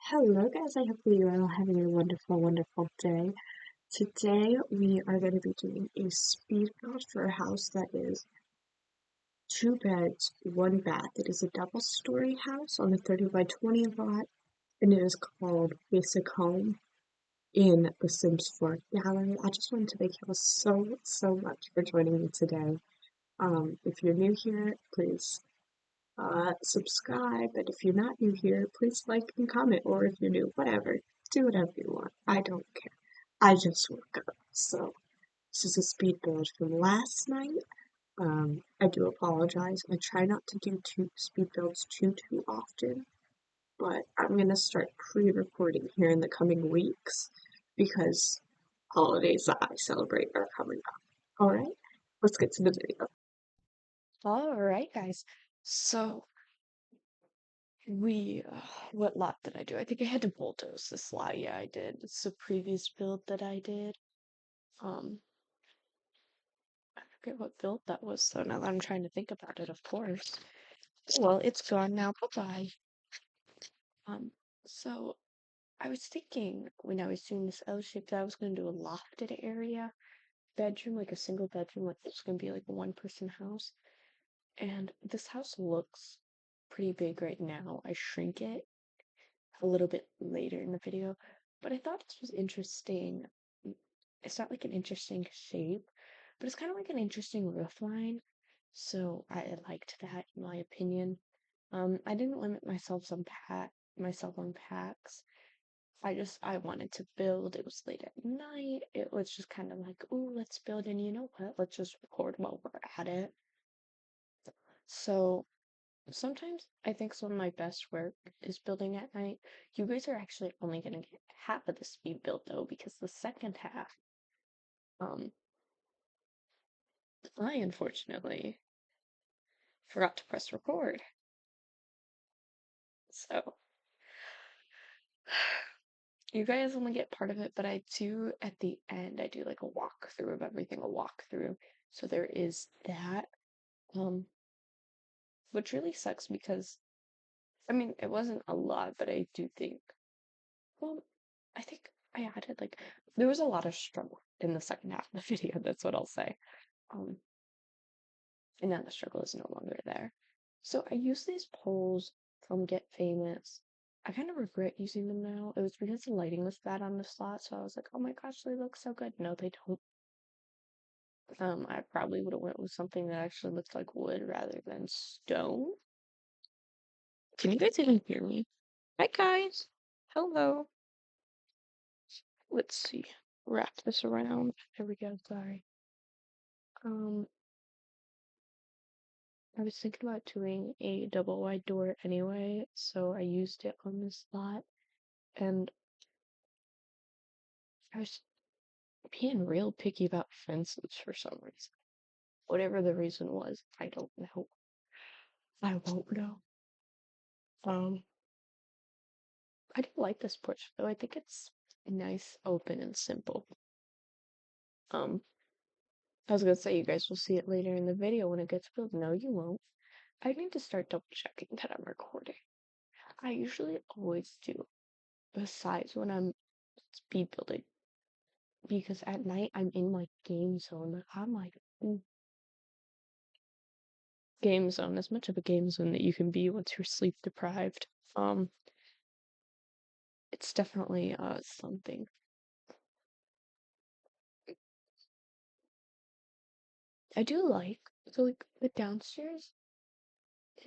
Hello, guys. I hope you are all having a wonderful, wonderful day. Today, we are going to be doing a speed build for a house that is 2 beds, 1 bath. It is a double-story house on a 30 by 20 lot, and it is called Basic Home in the Sims 4 gallery. I just wanted to thank you all so much for joining me today. If you're new here, please subscribe, and if you're not new here, please like and comment, or if you're new, whatever, do whatever you want. I don't care. I just woke up, so this is a speed build from last night. I do apologize. I try not to do two speed builds too often, but I'm gonna start pre-recording here in the coming weeks because holidays that I celebrate are coming up. All right, let's get to the video. All right, guys. So what lot did I do? I think I had to bulldoze this lot. Yeah, I did. It's the previous build that I did. Um, I forget what build that was, so now that I'm trying to think about it, of course. Well, it's gone now. Bye-bye. Um, so I was thinking when I was doing this L shape that I was gonna do a lofted area bedroom, like a single bedroom, like it's gonna be like a one-person house. And this house looks pretty big right now. I shrink it a little bit later in the video, but I thought this was interesting. It's not like an interesting shape, but it's kind of like an interesting roof line. So I liked that in my opinion. I didn't limit myself on packs. I wanted to build. It was late at night. It was just kind of like, ooh, let's build, and you know what? Let's just record while we're at it. So sometimes I think some of my best work is building at night. You guys are actually only gonna get half of the speed build though, because the second half, um, I unfortunately forgot to press record. So you guys only get part of it, but I do at the end, I do like a walkthrough of everything, a walkthrough. So there is that. Um, which really sucks because I mean it wasn't a lot, but I do think well, I think I added like there was a lot of struggle in the second half of the video. That's what I'll say. Um, and now the struggle is no longer there. So I use these polls from Get Famous. I kind of regret using them now. It was because the lighting was bad on the slot, so I was like, oh my gosh, they look so good. No, they don't. I probably would have went with something that actually looked like wood rather than stone. Can you guys even hear me? Hi guys. Hello. Let's see. Wrap this around. There we go. Sorry. Um, I was thinking about doing a double wide door anyway, so I used it on this lot, and I was being real picky about fences for some reason. Whatever the reason was, I don't know. I won't know. Um, I do like this porch though. I think it's nice, open, and simple. Um, I was gonna say you guys will see it later in the video when it gets built. No, you won't. I need to start double checking that I'm recording. I usually always do, besides when I'm speed building, because at night I'm in like game zone. I'm like game zone, as much of a game zone that you can be once you're sleep deprived. Um, it's definitely something. I do like so like the downstairs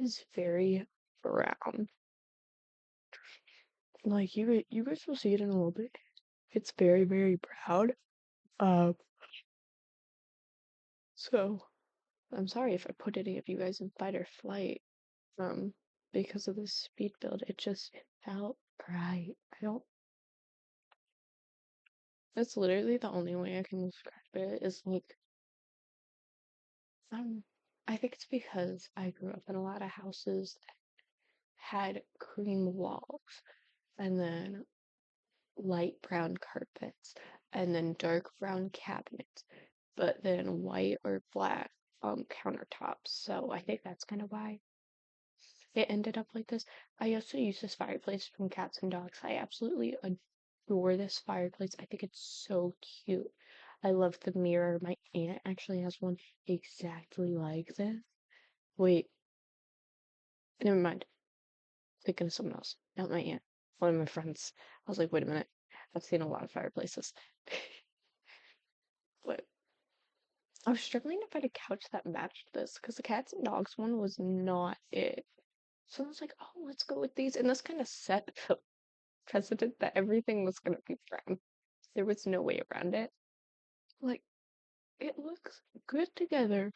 is very brown. Like you guys will see it in a little bit. It's very brown. Um, so I'm sorry if I put any of you guys in fight or flight. Um, because of the speed build, it felt right. I don't. That's literally the only way I can describe it. Is like um, I think it's because I grew up in a lot of houses that had cream walls and then light brown carpets and then dark brown cabinets, but then white or black countertops. So I think that's kind of why. it ended up like this. I also use this fireplace from Cats and Dogs. I absolutely adore this fireplace. I think it's so cute. I love the mirror. My aunt actually has one exactly like this. Wait, never mind. Thinking of someone else, not my aunt. One of my friends. I was like, wait a minute. I've seen a lot of fireplaces. But I was struggling to find a couch that matched this because the Cats and Dogs one was not it. So I was like, oh, let's go with these. And this kind of set the precedent that everything was going to be brown. There was no way around it. Like, it looks good together.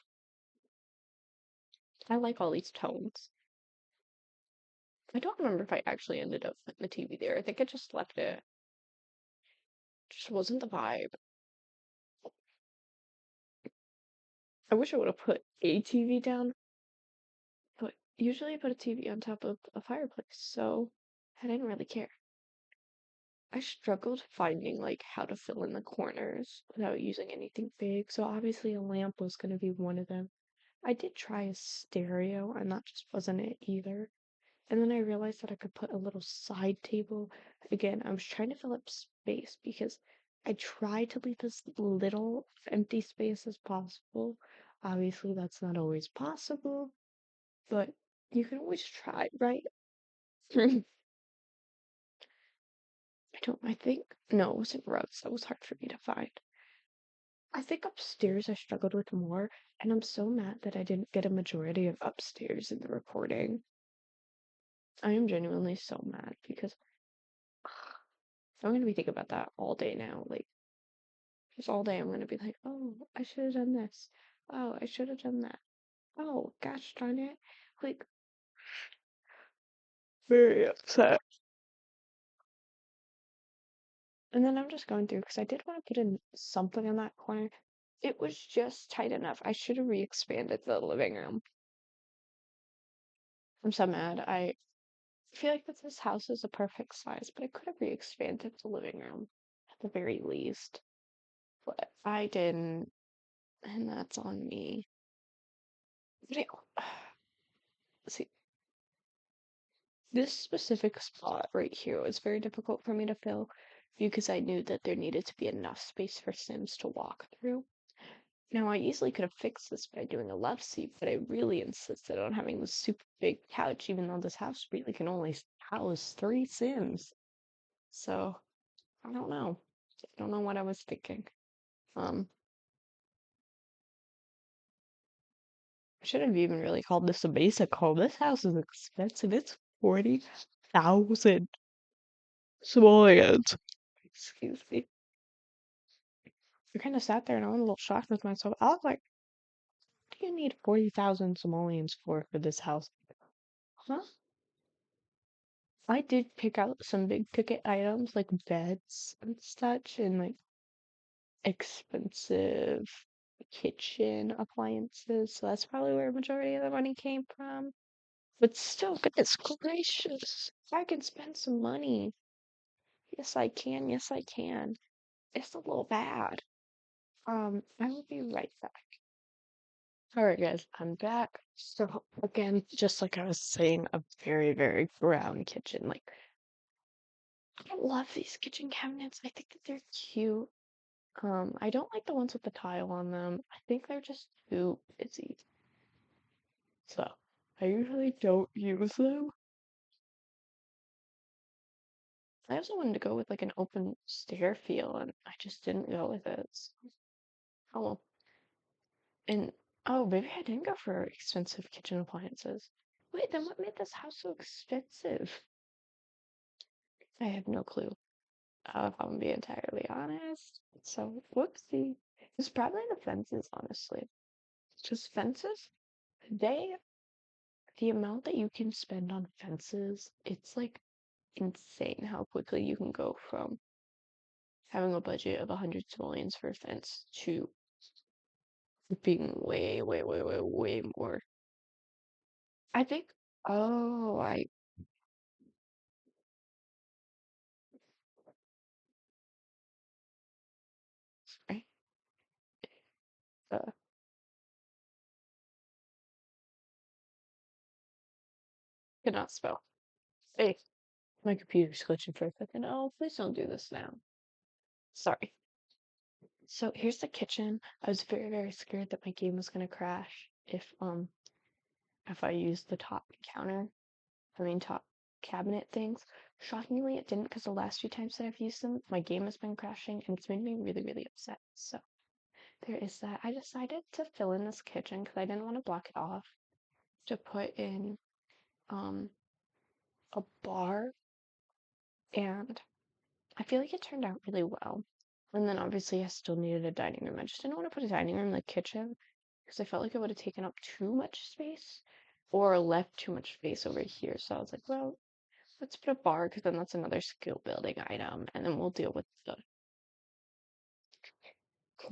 I like all these tones. I don't remember if I actually ended up putting the TV there. I think I just left it. Just wasn't the vibe. I wish I would have put a TV down, but usually I put a TV on top of a fireplace, so I didn't really care. I struggled finding like how to fill in the corners without using anything big, so obviously a lamp was going to be one of them. I did try a stereo, and that just wasn't it either. And then I realized that I could put a little side table. Again, I was trying to fill up space because I tried to leave as little empty space as possible. Obviously, that's not always possible, but you can always try, right? I I think, no, it wasn't rugs. That was hard for me to find. I think upstairs I struggled with more, and I'm so mad that I didn't get a majority of upstairs in the recording. I am genuinely so mad because I'm gonna be thinking about that all day now. Like, just all day I'm gonna be like, oh, I should have done this. Oh, I should have done that. Oh, gosh darn it. Like, very upset. And then I'm just going through because I did want to put in something in that corner. It was just tight enough. I should have re-expanded the living room. I'm so mad. I feel like that this house is a perfect size, but I could have re-expanded the living room at the very least. But I didn't, and that's on me. But see, this specific spot right here was very difficult for me to fill because I knew that there needed to be enough space for Sims to walk through. Now, I easily could have fixed this by doing a love seat, but I really insisted on having this super big couch, even though this house really can only house 3 Sims. So, I don't know. I don't know what I was thinking. Um, I should have even really called this a basic home. This house is expensive. It's 40,000 simoleons. Excuse me. I kind of sat there and I was a little shocked with myself. I was like, what do you need 40,000 simoleons for this house? Huh? I did pick out some big ticket items like beds and such and like expensive kitchen appliances. So that's probably where a majority of the money came from. But still, goodness gracious, I can spend some money. Yes, I can. Yes, I can. It's a little bad. I will be right back. All right, guys, I'm back. So again, just like I was saying, a very, very brown kitchen. Like, I love these kitchen cabinets. I think that they're cute. I don't like the ones with the tile on them. I think they're just too busy. So I usually don't use them. I also wanted to go with like an open stair feel, and I just didn't go with it. So, oh well. And oh, maybe I didn't go for expensive kitchen appliances. Wait, then what made this house so expensive? I have no clue. If I'm gonna be entirely honest. So whoopsie. It's probably the fences, honestly. Just fences. They The amount that you can spend on fences, it's like insane how quickly you can go from having a budget of 100 simoleons for a fence to being way, way, way, way, way more. I think, oh, I, uh, Cannot spell. Hey, my computer's glitching for a second. Oh, please don't do this now. Sorry. So here's the kitchen. I was very, very scared that my game was gonna crash if I used the top cabinet things. Shockingly, it didn't because the last few times that I've used them, my game has been crashing and it's made me really, really upset. So there is that. I decided to fill in this kitchen because I didn't want to block it off to put in um a bar, and I feel like it turned out really well. And then obviously I still needed a dining room. I just didn't want to put a dining room in the kitchen because I felt like it would have taken up too much space or left too much space over here. So I was like, well, let's put a bar because then that's another skill building item, and then we'll deal with the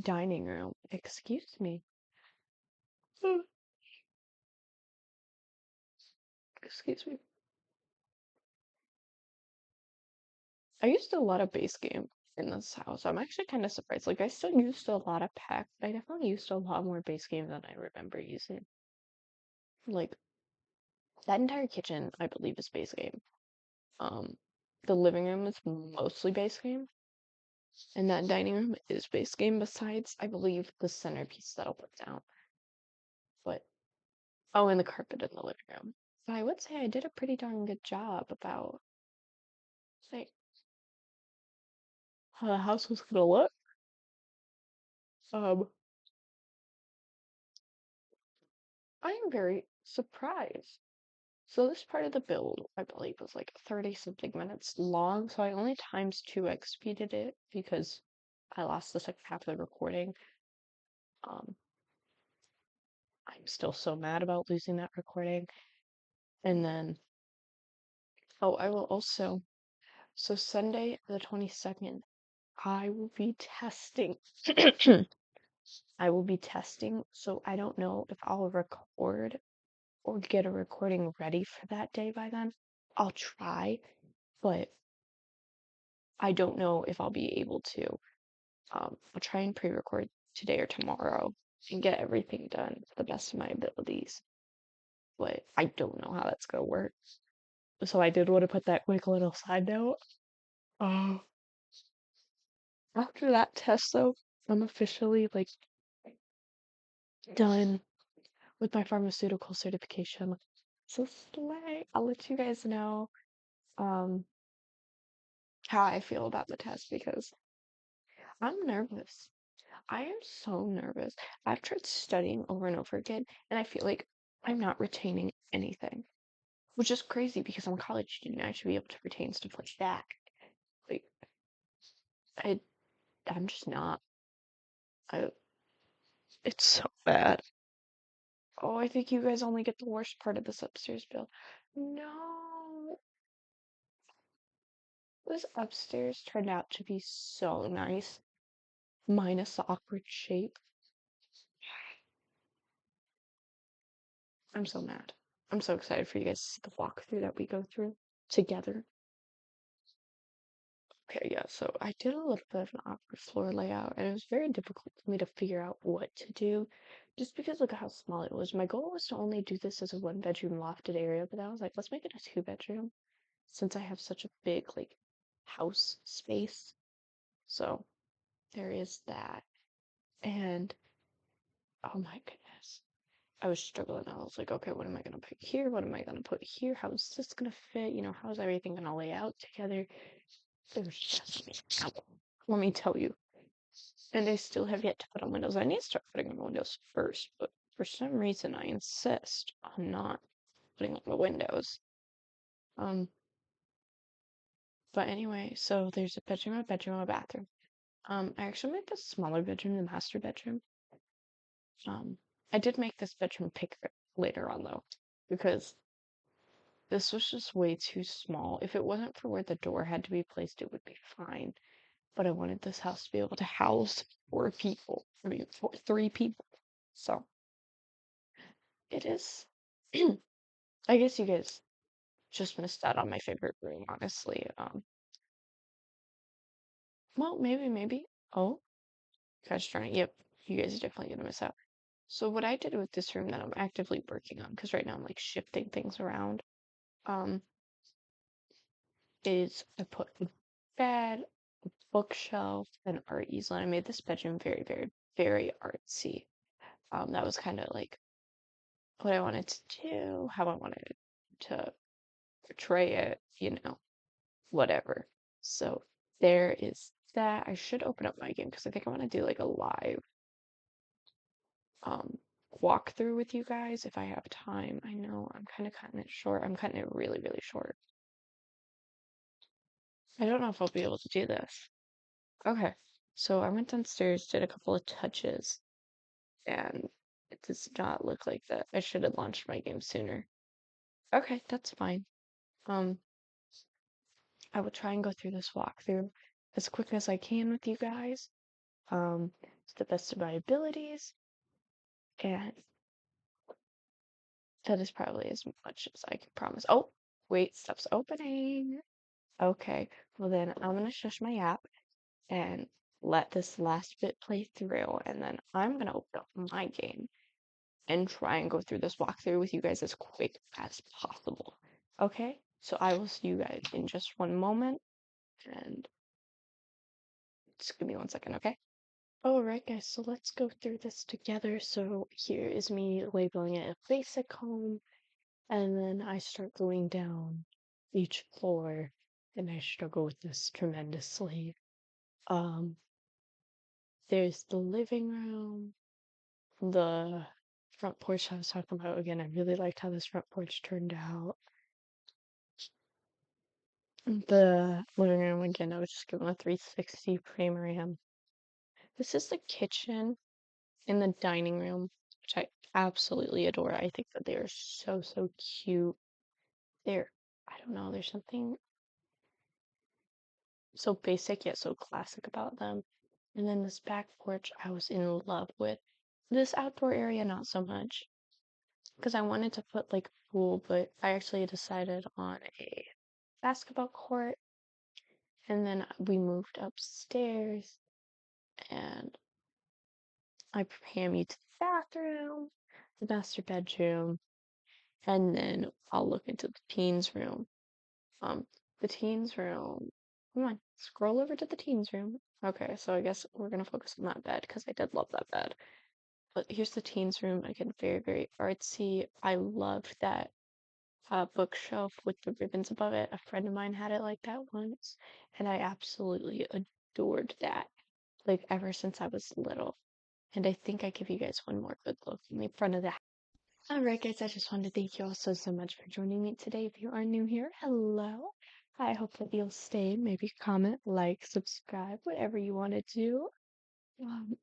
dining room. Excuse me. Excuse me. I used a lot of base game in this house. I'm actually kind of surprised. Like, I still used a lot of pack, but I definitely used a lot more base game than I remember using. Like, that entire kitchen, I believe, is base game. Um, the living room is mostly base game, and that dining room is base game, besides, I believe, the centerpiece that I'll put down. But, oh, and the carpet in the living room. But I would say I did a pretty darn good job about, like, how the house was gonna look. Um, I am very surprised. So this part of the build, I believe, was like 30 something minutes long. So I only times 2x speeded it because I lost the second half of the recording. Um, I'm still so mad about losing that recording. And then, oh, I will also, so Sunday the 22nd, I will be testing. I will be testing, so I don't know if I'll record or get a recording ready for that day by then. I'll try, but I don't know if I'll be able to. I'll try and pre-record today or tomorrow and get everything done to the best of my abilities. But I don't know how that's gonna work. So I did want to put that quick little side note. Uh, After that test though, I'm officially like done with my pharmaceutical certification. So slay. I'll let you guys know um how I feel about the test because I'm nervous. I am so nervous. I've tried studying over and over again, and I feel like I'm not retaining anything, which is crazy because I'm a college student. I should be able to retain stuff like that. Like, I, I'm just not. I, it's so bad. Oh, I think you guys only get the worst part of this upstairs build. No, this upstairs turned out to be so nice, minus the awkward shape. I'm so mad. I'm so excited for you guys to see the walkthrough that we go through together. Okay, yeah, so I did a little bit of an awkward floor layout, and it was very difficult for me to figure out what to do, just because look at how small it was. My goal was to only do this as a one-bedroom lofted area, but I was like, let's make it a two-bedroom, since I have such a big, like, house space. So there is that. And oh my goodness, I was struggling. I was like, okay, what am I gonna put here? What am I gonna put here? How is this gonna fit? How's everything gonna lay out together? It was just, let me tell you. And I still have yet to put on windows. I need to start putting on windows first, but for some reason I insist on not putting on the windows. Um, but anyway, so there's a bedroom, a bathroom. I actually made the smaller bedroom the master bedroom. I did make this bedroom bigger later on though, because this was just way too small. If it wasn't for where the door had to be placed, it would be fine. But I wanted this house to be able to house 4 people. I mean, 3 people. So it is. I guess you guys just missed out on my favorite room, honestly. Well, maybe. Oh, gosh darn it. Yep, you guys are definitely gonna miss out. So what I did with this room that I'm actively working on, because right now I'm like shifting things around. um, is I put a bed, a bookshelf, an art easel, and I made this bedroom very, very, very artsy. That was kind of like what I wanted to do, how I wanted to portray it, whatever. So there is that. I should open up my game because I think I want to do like a live um walkthrough with you guys if I have time. I know I'm kind of cutting it short. I'm cutting it really, really short. I don't know if I'll be able to do this. Okay. So I went downstairs, did a couple of touches, and it does not look like that. I should have launched my game sooner. Okay, that's fine. Um, I will try and go through this walkthrough as quick as I can with you guys, to the best of my abilities, and that is probably as much as I can promise. Oh, wait, stuff's opening. Okay, well then I'm gonna shush my app and let this last bit play through, and then I'm gonna open up my game and try and go through this walkthrough with you guys as quick as possible. Okay, so I will see you guys in just one moment, and just give me 1 second, okay? Alright, guys, so let's go through this together. So here is me labeling it a basic home, and then I start going down each floor, and I struggle with this tremendously. Um, there's the living room, the front porch I was talking about. Again, I really liked how this front porch turned out. The living room, again, I was just given a 360 frame RAM. This is the kitchen in the dining room, which I absolutely adore. I think that they are so, so cute. They're, I don't know, there's something so basic yet so classic about them. And then this back porch, I was in love with. This outdoor area, not so much, because I wanted to put like a pool, but I actually decided on a basketball court. And then we moved upstairs, and I pam you to the bathroom, the master bedroom, and then I'll look into the teens room. Um, the teens room. Come on, scroll over to the teens room. Okay, so I guess we're gonna focus on that bed because I did love that bed. But here's the teens room. Again, very, very artsy. I loved that bookshelf with the ribbons above it. A friend of mine had it like that once, and I absolutely adored that. Like ever since I was little. And I think I give you guys one more good look in the front of the house. Alright, guys, I just wanted to thank you all so, so much for joining me today. If you are new here, hello. I hope that you'll stay, maybe comment, like, subscribe, whatever you want to do. Um,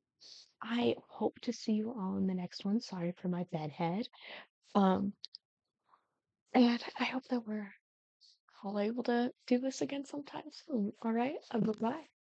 I hope to see you all in the next one. Sorry for my bedhead. Um, and I hope that we're all able to do this again sometime soon. All right, bye bye.